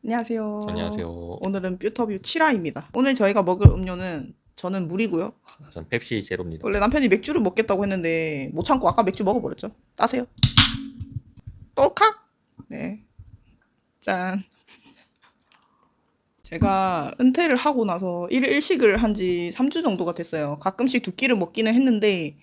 안녕하세요. 안녕하세요. 오늘은 뷰터뷰 7화입니다. 오늘 저희가 먹을 음료는 저는 물이고요. 전 펩시 제로입니다. 원래 남편이 맥주를 먹겠다고 했는데 못 참고 아까 맥주 먹어버렸죠. 따세요. 똘칵! 네, 짠. 제가 은퇴를 하고 나서 일식을 한 지 3주 정도가 됐어요. 가끔씩 두 끼를 먹기는 했는데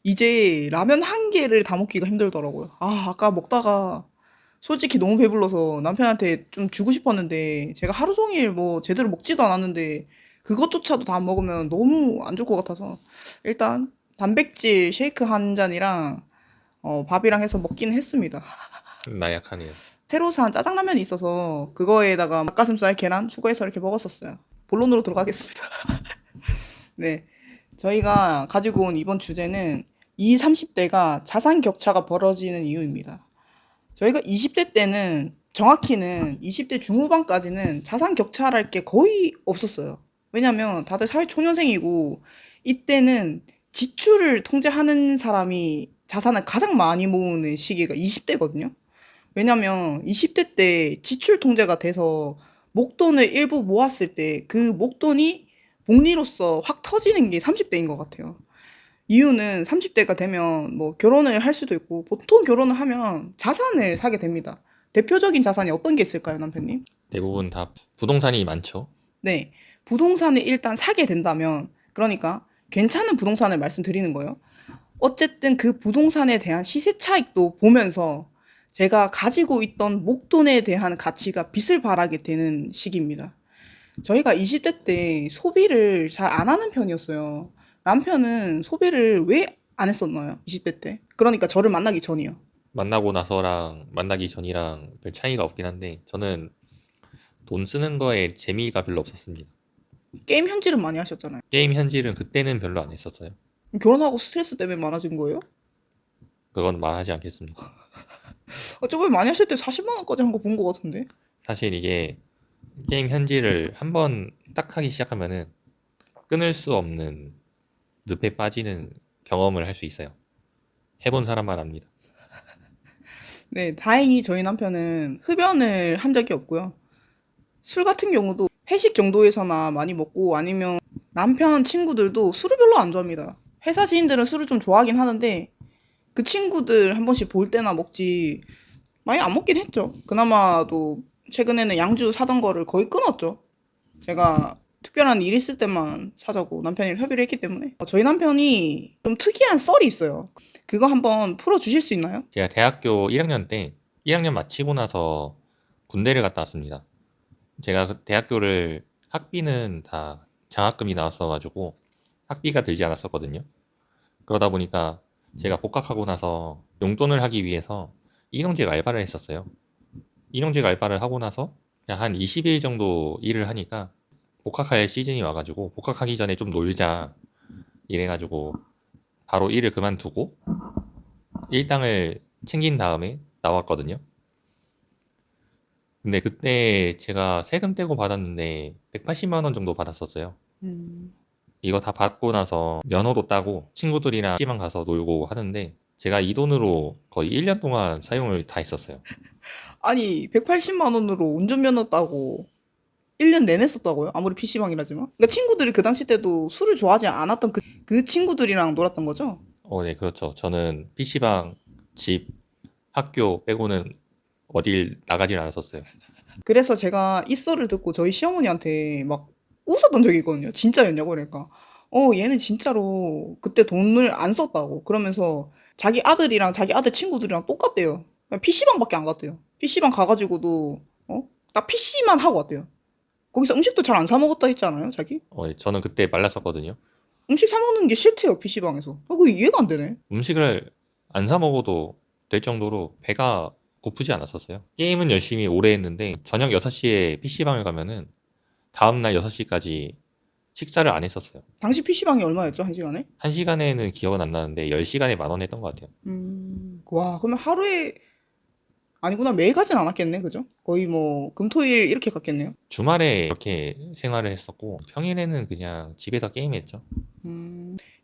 이제 라면 한 개를 다 먹기가 힘들더라고요. 아까 먹다가 솔직히 너무 배불러서 남편한테 좀 주고 싶었는데 제가 하루 종일 뭐 제대로 먹지도 않았는데 그것조차도 다 안 먹으면 너무 안 좋을 것 같아서 일단 단백질 쉐이크 한 잔이랑 밥이랑 해서 먹기는 했습니다. 나약하네요. 새로 산 짜장라면이 있어서 그거에다가 닭가슴살, 계란 추가해서 이렇게 먹었었어요. 본론으로 들어가겠습니다. 네. 저희가 가지고 온 이번 주제는 20, 30대가 자산 격차가 벌어지는 이유입니다. 저희가 20대 때는 정확히는 20대 중후반까지는 자산 격차랄 게 거의 없었어요. 왜냐면 다들 사회초년생이고 이때는 지출을 통제하는 사람이 자산을 가장 많이 모으는 시기가 20대거든요. 왜냐면 20대 때 지출 통제가 돼서 목돈을 일부 모았을 때 그 목돈이 복리로서 확 터지는 게 30대인 것 같아요. 이유는 30대가 되면 뭐 결혼을 할 수도 있고 보통 결혼을 하면 자산을 사게 됩니다. 대표적인 자산이 어떤 게 있을까요, 남편님? 대부분 다 부동산이 많죠. 네. 부동산을 일단 사게 된다면 그러니까 괜찮은 부동산을 말씀드리는 거예요. 어쨌든 그 부동산에 대한 시세 차익도 보면서 제가 가지고 있던 목돈에 대한 가치가 빛을 발하게 되는 시기입니다. 저희가 20대 때 소비를 잘 안 하는 편이었어요. 남편은 소비를 왜 안 했었나요? 20대 때. 그러니까 저를 만나기 전이요. 만나고 나서랑 만나기 전이랑 별 차이가 없긴 한데 저는 돈 쓰는 거에 재미가 별로 없었습니다. 게임 현질은 많이 하셨잖아요. 게임 현질은 그때는 별로 안 했었어요. 결혼하고 스트레스 때문에 많아진 거예요? 그건 말하지 않겠습니다. 저번에 많이 하실 때 40만 원까지 한 거 본 거 같은데. 사실 이게 게임 현질을 한번 딱 하기 시작하면은 끊을 수 없는 늪에 빠지는 경험을 할 수 있어요. 해본 사람만 압니다. 네, 다행히 저희 남편은 흡연을 한 적이 없고요. 술 같은 경우도 회식 정도에서나 많이 먹고 아니면 남편 친구들도 술을 별로 안 좋아합니다. 회사 지인들은 술을 좀 좋아하긴 하는데 그 친구들 한 번씩 볼 때나 먹지 많이 안 먹긴 했죠. 그나마도 최근에는 양주 사던 거를 거의 끊었죠. 제가 특별한 일 있을 때만 사자고 남편이랑 협의를 했기 때문에. 저희 남편이 좀 특이한 썰이 있어요. 그거 한번 풀어주실 수 있나요? 제가 대학교 1학년 때 1학년 마치고 나서 군대를 갔다 왔습니다. 제가 그 대학교를 학비는 다 장학금이 나왔어가지고 학비가 들지 않았었거든요. 그러다 보니까 제가 복학하고 나서 용돈을 하기 위해서 일용직 알바를 했었어요. 일용직 알바를 하고 나서 그냥 한 20일 정도 일을 하니까 복학할 시즌이 와가지고 복학하기 전에 좀 놀자 이래가지고 바로 일을 그만두고 일당을 챙긴 다음에 나왔거든요. 근데 그때 제가 세금 떼고 받았는데 180만 원 정도 받았었어요. 음. 이거 다 받고 나서 면허도 따고 친구들이랑 PC방 가서 놀고 하는데 제가 이 돈으로 거의 1년 동안 사용을 다 했었어요. 아니, 180만 원으로 운전면허 따고 1년 내내 썼다고요? 아무리 PC방이라지만. 그러니까 친구들이 그 당시 때도 술을 좋아하지 않았던 그 친구들이랑 놀았던 거죠? 네, 그렇죠. 저는 PC방, 집, 학교 빼고는 어딜 나가질 않았었어요. 그래서 제가 이 썰을 듣고 저희 시어머니한테 막 웃었던 적이 있거든요. 진짜였냐고 그러니까. 얘는 진짜로 그때 돈을 안 썼다고. 그러면서 자기 아들이랑 자기 아들 친구들이랑 똑같대요. 그냥 PC방밖에 안 갔대요. PC방 가가지고도, 딱 PC만 하고 왔대요. 거기서 음식도 잘 안 사 먹었다 했잖아요, 자기? 네, 저는 그때 말랐었거든요. 음식 사 먹는 게 싫대요, PC방에서. 그거 이해가 안 되네. 음식을 안 사 먹어도 될 정도로 배가 고프지 않았었어요. 게임은 열심히 오래 했는데 저녁 6시에 PC방을 가면은 다음날 6시까지 식사를 안 했었어요. 당시 PC방이 얼마였죠, 한 시간에? 1시간에는 기억은 안 나는데 10시간에 10,000원 했던 것 같아요. 와, 그러면 하루에, 아니구나, 매일 가진 않았겠네, 그죠? 거의 뭐, 금토일 이렇게 갔겠네요. 주말에 이렇게 생활을 했었고 평일에는 그냥 집에서 게임했죠.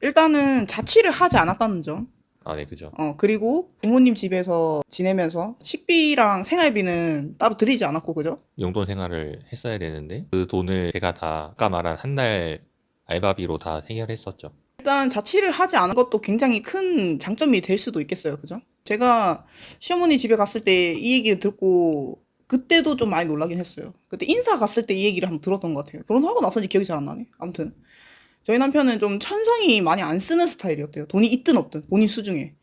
일단은 자취를 하지 않았다는 점. 아, 네, 그죠. 그리고 부모님 집에서 지내면서 식비랑 생활비는 따로 드리지 않았고, 그죠? 용돈 생활을 했어야 되는데 그 돈을 제가 다 아까 말한 한 달 알바비로 다 해결했었죠. 일단 자취를 하지 않은 것도 굉장히 큰 장점이 될 수도 있겠어요. 그죠? 제가 시어머니 집에 갔을 때 이 얘기를 듣고 그때도 좀 많이 놀라긴 했어요. 그때 인사 갔을 때 이 얘기를 한번 들었던 것 같아요. 결혼하고 나서인지 기억이 잘 안 나네. 아무튼 저희 남편은 좀 천성이 많이 안 쓰는 스타일이었대요. 돈이 있든 없든 본인 수중에.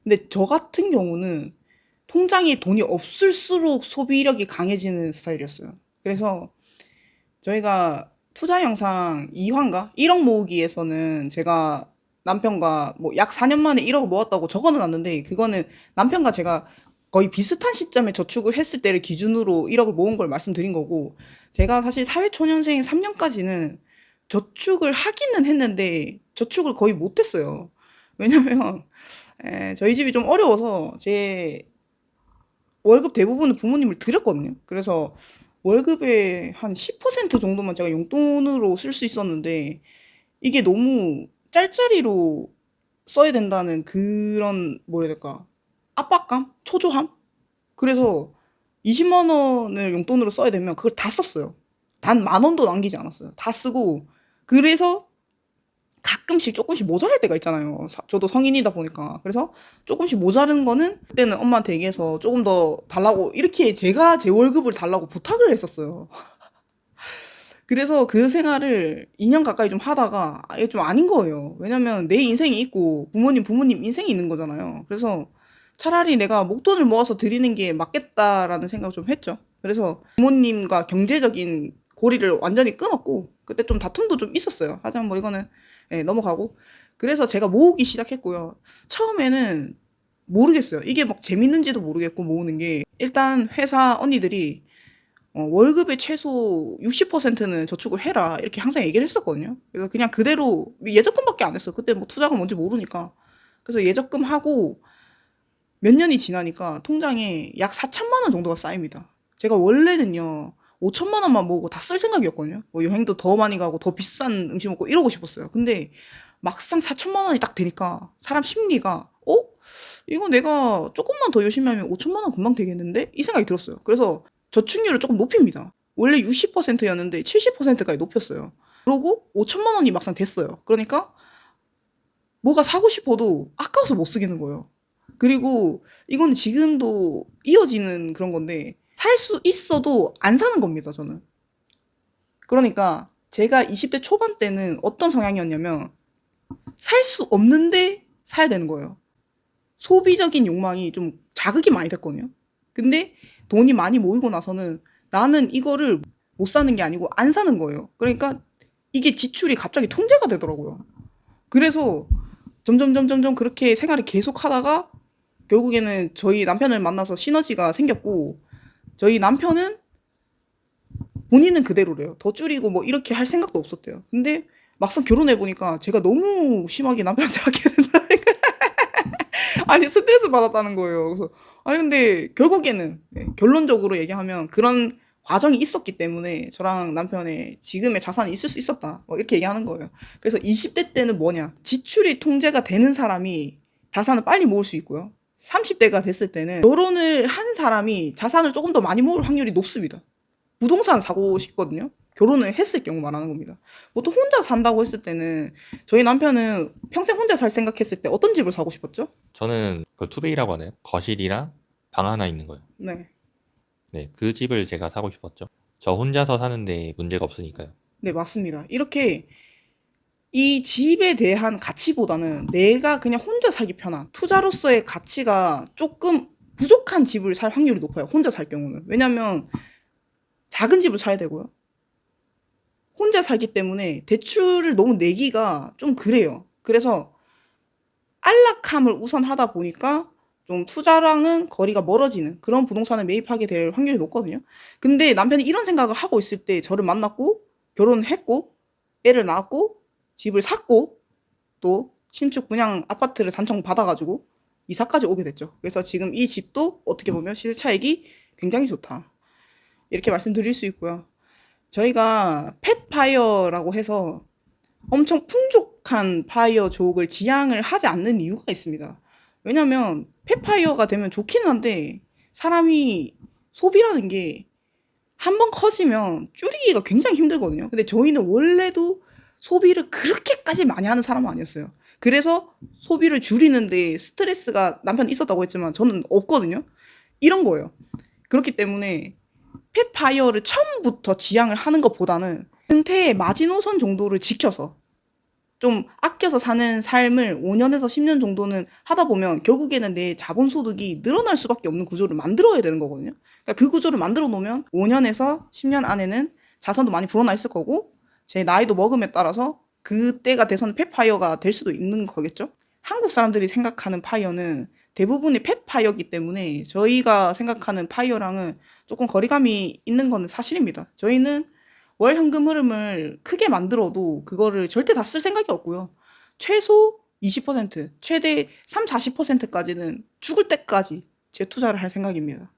근데 저 같은 경우는 통장에 돈이 없을수록 소비력이 강해지는 스타일이었어요. 그래서 저희가 투자 영상 2화인가? 1억 모으기에서는 제가 남편과 뭐 약 4년 만에 1억을 모았다고 적어는 놨는데 그거는 남편과 제가 거의 비슷한 시점에 저축을 했을 때를 기준으로 1억을 모은 걸 말씀드린 거고 제가 사실 사회초년생 3년까지는 저축을 하기는 했는데 저축을 거의 못했어요. 왜냐면 저희 집이 좀 어려워서 제 월급 대부분은 부모님을 드렸거든요. 그래서 월급의 한 10% 정도만 제가 용돈으로 쓸 수 있었는데 이게 너무 짤짤이로 써야 된다는 그런 뭐라 해야 될까? 압박감? 초조함? 그래서 20만 원을 용돈으로 써야 되면 그걸 다 썼어요. 단 만 원도 남기지 않았어요. 다 쓰고 그래서 가끔씩 조금씩 모자랄 때가 있잖아요. 저도 성인이다 보니까. 그래서 조금씩 모자른 거는 그때는 엄마한테 얘기해서 조금 더 달라고 이렇게 제가 제 월급을 달라고 부탁을 했었어요. 그래서 그 생활을 2년 가까이 좀 하다가 이게 좀 아닌 거예요. 왜냐면 내 인생이 있고 부모님 인생이 있는 거잖아요. 그래서 차라리 내가 목돈을 모아서 드리는 게 맞겠다라는 생각을 좀 했죠. 그래서 부모님과 경제적인 고리를 완전히 끊었고 그때 좀 다툼도 좀 있었어요. 하지만 뭐 이거는 넘어가고 그래서 제가 모으기 시작했고요. 처음에는 모르겠어요. 이게 막 재밌는지도 모르겠고 모으는 게 일단 회사 언니들이 월급의 최소 60%는 저축을 해라. 이렇게 항상 얘기를 했었거든요. 그래서 그냥 그대로 예적금밖에 안 했어요. 그때 뭐 투자가 뭔지 모르니까. 그래서 예적금 하고 몇 년이 지나니까 통장에 약 4천만 원 정도가 쌓입니다. 제가 원래는요, 5천만 원만 모으고 다 쓸 생각이었거든요. 뭐 여행도 더 많이 가고 더 비싼 음식 먹고 이러고 싶었어요. 근데 막상 4천만 원이 딱 되니까 사람 심리가, 이거 내가 조금만 더 열심히 하면 5천만 원 금방 되겠는데? 이 생각이 들었어요. 그래서 저축률을 조금 높입니다. 원래 60%였는데 70%까지 높였어요. 그러고 5천만 원이 막상 됐어요. 그러니까 뭐가 사고 싶어도 아까워서 못 쓰겠는 거예요. 그리고 이거는 지금도 이어지는 그런 건데 살 수 있어도 안 사는 겁니다, 저는. 그러니까 제가 20대 초반 때는 어떤 성향이었냐면 살 수 없는데 사야 되는 거예요. 소비적인 욕망이 좀 자극이 많이 됐거든요. 근데 돈이 많이 모이고 나서는 나는 이거를 못 사는 게 아니고 안 사는 거예요. 그러니까 이게 지출이 갑자기 통제가 되더라고요. 그래서 점점 그렇게 생활을 계속 하다가 결국에는 저희 남편을 만나서 시너지가 생겼고 저희 남편은 본인은 그대로래요. 더 줄이고 뭐 이렇게 할 생각도 없었대요. 근데 막상 결혼해 보니까 제가 너무 심하게 남편한테 하게 된다니까. 아니 스트레스 받았다는 거예요. 그래서 아니 근데 결국에는 결론적으로 얘기하면 그런 과정이 있었기 때문에 저랑 남편의 지금의 자산이 있을 수 있었다. 뭐 이렇게 얘기하는 거예요. 그래서 20대 때는 뭐냐? 지출이 통제가 되는 사람이 자산을 빨리 모을 수 있고요. 30대가 됐을 때는 결혼을 한 사람이 자산을 조금 더 많이 모을 확률이 높습니다. 부동산 사고 싶거든요. 결혼을 했을 경우 말하는 겁니다. 보통 혼자 산다고 했을 때는 저희 남편은 평생 혼자 살 생각했을 때 어떤 집을 사고 싶었죠? 저는 그 투베이라고 하나요? 거실이랑 방 하나 있는 거요. 네. 네, 그 집을 제가 사고 싶었죠. 저 혼자서 사는데 문제가 없으니까요. 네, 맞습니다. 이렇게 이 집에 대한 가치보다는 내가 그냥 혼자 살기 편한 투자로서의 가치가 조금 부족한 집을 살 확률이 높아요. 혼자 살 경우는. 왜냐면 작은 집을 사야 되고요. 혼자 살기 때문에 대출을 너무 내기가 좀 그래요. 그래서 안락함을 우선하다 보니까 좀 투자랑은 거리가 멀어지는 그런 부동산을 매입하게 될 확률이 높거든요. 근데 남편이 이런 생각을 하고 있을 때 저를 만났고 결혼했고 애를 낳았고 집을 샀고 또 신축 분양 아파트를 단청 받아가지고 이사까지 오게 됐죠. 그래서 지금 이 집도 어떻게 보면 시세 차익이 굉장히 좋다. 이렇게 말씀드릴 수 있고요. 저희가 펫파이어라고 해서 엄청 풍족한 파이어 족을 지향을 하지 않는 이유가 있습니다. 왜냐면 펫파이어가 되면 좋긴 한데 사람이 소비라는 게 한 번 커지면 줄이기가 굉장히 힘들거든요. 근데 저희는 원래도 소비를 그렇게까지 많이 하는 사람은 아니었어요. 그래서 소비를 줄이는데 스트레스가 남편 있었다고 했지만 저는 없거든요. 이런 거예요. 그렇기 때문에 펫파이어를 처음부터 지향을 하는 것보다는 은퇴의 마지노선 정도를 지켜서 좀 아껴서 사는 삶을 5년에서 10년 정도는 하다 보면 결국에는 내 자본 소득이 늘어날 수밖에 없는 구조를 만들어야 되는 거거든요. 그러니까 그 구조를 만들어 놓으면 5년에서 10년 안에는 자산도 많이 불어나 있을 거고 제 나이도 먹음에 따라서 그때가 돼서는 펫파이어가 될 수도 있는 거겠죠. 한국 사람들이 생각하는 파이어는 대부분이 펫파이어기 때문에 저희가 생각하는 파이어랑은 조금 거리감이 있는 거는 사실입니다. 저희는 월 현금 흐름을 크게 만들어도 그거를 절대 다 쓸 생각이 없고요. 최소 20%, 최대 3, 40%까지는 죽을 때까지 재투자를 할 생각입니다.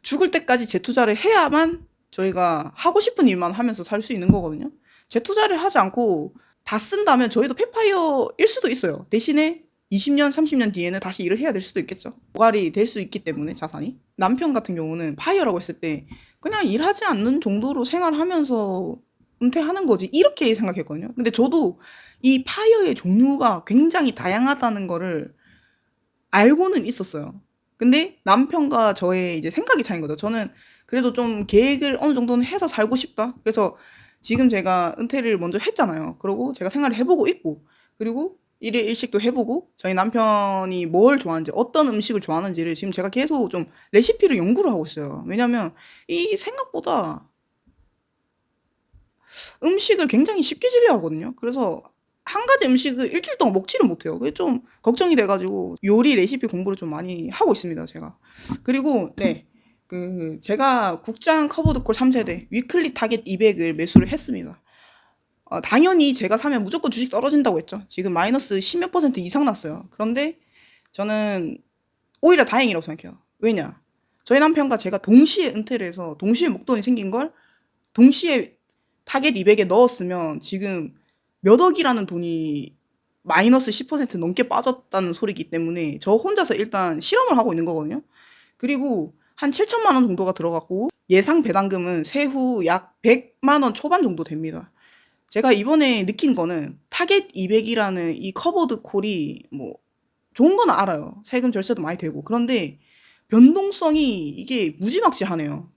죽을 때까지 재투자를 해야만 저희가 하고 싶은 일만 하면서 살 수 있는 거거든요. 재투자를 하지 않고 다 쓴다면 저희도 펫파이어일 수도 있어요. 대신에 20년, 30년 뒤에는 다시 일을 해야 될 수도 있겠죠. 고갈이 될 수 있기 때문에 자산이. 남편 같은 경우는 파이어라고 했을 때 그냥 일하지 않는 정도로 생활하면서 은퇴하는 거지 이렇게 생각했거든요. 근데 저도 이 파이어의 종류가 굉장히 다양하다는 거를 알고는 있었어요. 근데 남편과 저의 이제 생각이 차이인 거죠. 저는 그래도 좀 계획을 어느 정도는 해서 살고 싶다. 그래서 지금 제가 은퇴를 먼저 했잖아요. 그러고 제가 생활을 해보고 있고, 그리고 일일 일식도 해보고, 저희 남편이 뭘 좋아하는지, 어떤 음식을 좋아하는지를 지금 제가 계속 좀 레시피를 연구를 하고 있어요. 왜냐면 이 생각보다 음식을 굉장히 쉽게 질려 하거든요. 그래서 한 가지 음식을 일주일 동안 먹지를 못해요. 그게 좀 걱정이 돼가지고 요리 레시피 공부를 좀 많이 하고 있습니다, 제가. 그리고 네, 제가 국장 커버드콜 3세대 위클리 타겟 200을 매수를 했습니다. 당연히 제가 사면 무조건 주식 떨어진다고 했죠. 지금 마이너스 10몇 퍼센트 이상 났어요. 그런데 저는 오히려 다행이라고 생각해요. 왜냐? 저희 남편과 제가 동시에 은퇴를 해서 동시에 목돈이 생긴 걸 동시에 타겟 200에 넣었으면 지금 몇 억이라는 돈이 마이너스 10% 넘게 빠졌다는 소리이기 때문에 저 혼자서 일단 실험을 하고 있는 거거든요. 그리고 한 7천만 원 정도가 들어갔고 예상 배당금은 세후 약 100만 원 초반 정도 됩니다. 제가 이번에 느낀 거는 타겟 200이라는 이 커버드 콜이 뭐 좋은 건 알아요. 세금 절세도 많이 되고. 그런데 변동성이 이게 무지막지하네요.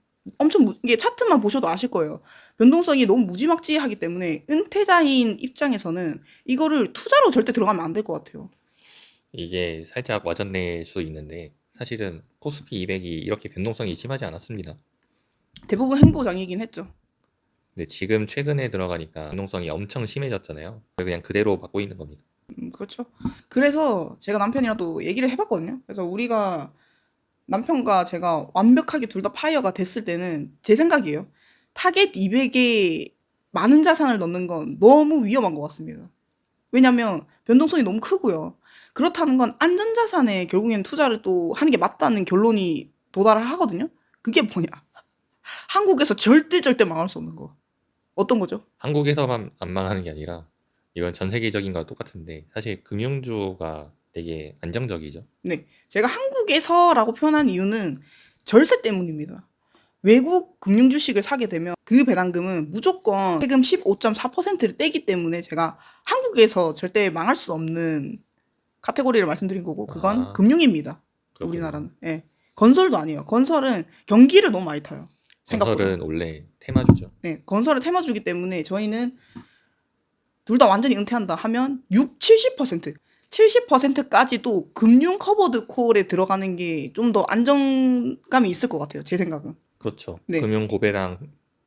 이게 차트만 보셔도 아실 거예요. 변동성이 너무 무지막지하기 때문에 은퇴자인 입장에서는 이거를 투자로 절대 들어가면 안 될 것 같아요. 이게 살짝 와전될 수 있는데 사실은 코스피 200이 이렇게 변동성이 심하지 않았습니다. 대부분 행보장이긴 했죠. 근데 지금 최근에 들어가니까 변동성이 엄청 심해졌잖아요. 그냥 그대로 받고 있는 겁니다. 그렇죠. 그래서 제가 남편이랑도 얘기를 해봤거든요. 그래서 우리가 남편과 제가 완벽하게 둘 다 파이어가 됐을 때는 제 생각이에요. 타겟 200에 많은 자산을 넣는 건 너무 위험한 것 같습니다. 왜냐면 변동성이 너무 크고요. 그렇다는 건 안전자산에 결국엔 투자를 또 하는 게 맞다는 결론이 도달을 하거든요. 그게 뭐냐? 한국에서 절대 망할 수 없는 거. 어떤 거죠? 한국에서만 안 망하는 게 아니라 이건 전 세계적인 거랑 똑같은데 사실 금융주가 되게 안정적이죠. 네. 제가 한국에서라고 표현한 이유는 절세 때문입니다. 외국 금융 주식을 사게 되면 그 배당금은 무조건 세금 15.4%를 떼기 때문에 제가 한국에서 절대 망할 수 없는 카테고리를 말씀드린 거고 그건 아, 금융입니다. 그렇군요. 우리나라는. 예. 건설도 아니에요. 건설은 경기를 너무 많이 타요. 생각보다. 건설은 원래 테마주죠. 네. 건설을 테마주기 때문에 저희는 둘 다 완전히 은퇴한다 하면 6, 70%. 70%까지도 금융 커버드 콜에 들어가는 게 좀 더 안정감이 있을 것 같아요. 제 생각은. 그렇죠. 네. 금융 고배당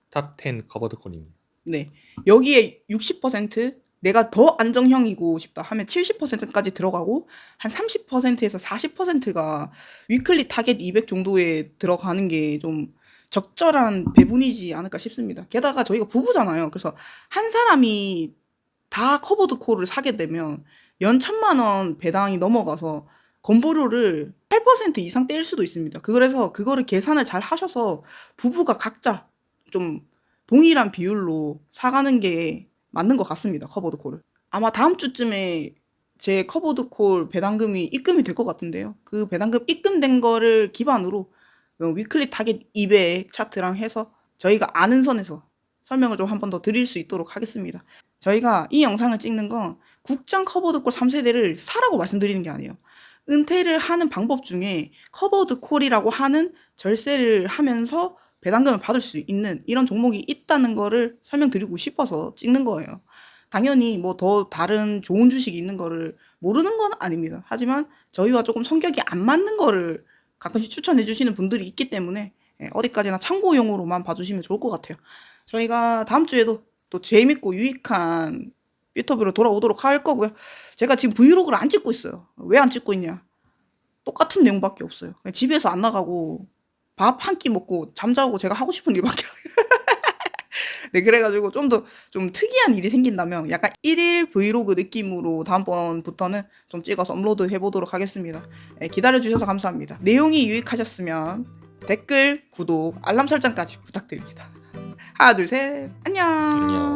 탑 10 커버드권입니다. 네. 여기에 60% 내가 더 안정형이고 싶다 하면 70%까지 들어가고 한 30%에서 40%가 위클리 타겟 200 정도에 들어가는 게 좀 적절한 배분이지 않을까 싶습니다. 게다가 저희가 부부잖아요. 그래서 한 사람이 다 커버드 콜을 사게 되면 연 1,000만 원 배당이 넘어가서 건보료를 8% 이상 떼일 수도 있습니다. 그래서 그거를 계산을 잘 하셔서 부부가 각자 좀 동일한 비율로 사가는 게 맞는 것 같습니다. 커버드 콜을. 아마 다음 주쯤에 제 커버드 콜 배당금이 입금이 될 것 같은데요. 그 배당금 입금된 거를 기반으로 위클리 타겟 200 차트랑 해서 저희가 아는 선에서 설명을 좀 한 번 더 드릴 수 있도록 하겠습니다. 저희가 이 영상을 찍는 건 국장 커버드 콜 3세대를 사라고 말씀드리는 게 아니에요. 은퇴를 하는 방법 중에 커버드 콜이라고 하는 절세를 하면서 배당금을 받을 수 있는 이런 종목이 있다는 거를 설명드리고 싶어서 찍는 거예요. 당연히 뭐 더 다른 좋은 주식이 있는 거를 모르는 건 아닙니다. 하지만 저희와 조금 성격이 안 맞는 거를 가끔씩 추천해 주시는 분들이 있기 때문에 어디까지나 참고용으로만 봐주시면 좋을 것 같아요. 저희가 다음 주에도 또 재밌고 유익한 삐터뷰로 돌아오도록 할 거고요. 제가 지금 브이로그를 안 찍고 있어요. 왜 안 찍고 있냐? 똑같은 내용밖에 없어요. 그냥 집에서 안 나가고 밥 한 끼 먹고 잠자고 제가 하고 싶은 일밖에 네, 그래가지고 좀 더 좀 특이한 일이 생긴다면 약간 1일 브이로그 느낌으로 다음번부터는 좀 찍어서 업로드 해보도록 하겠습니다. 기다려주셔서 감사합니다. 내용이 유익하셨으면 댓글, 구독, 알람 설정까지 부탁드립니다. 하나, 둘, 셋, 안녕. 안녕.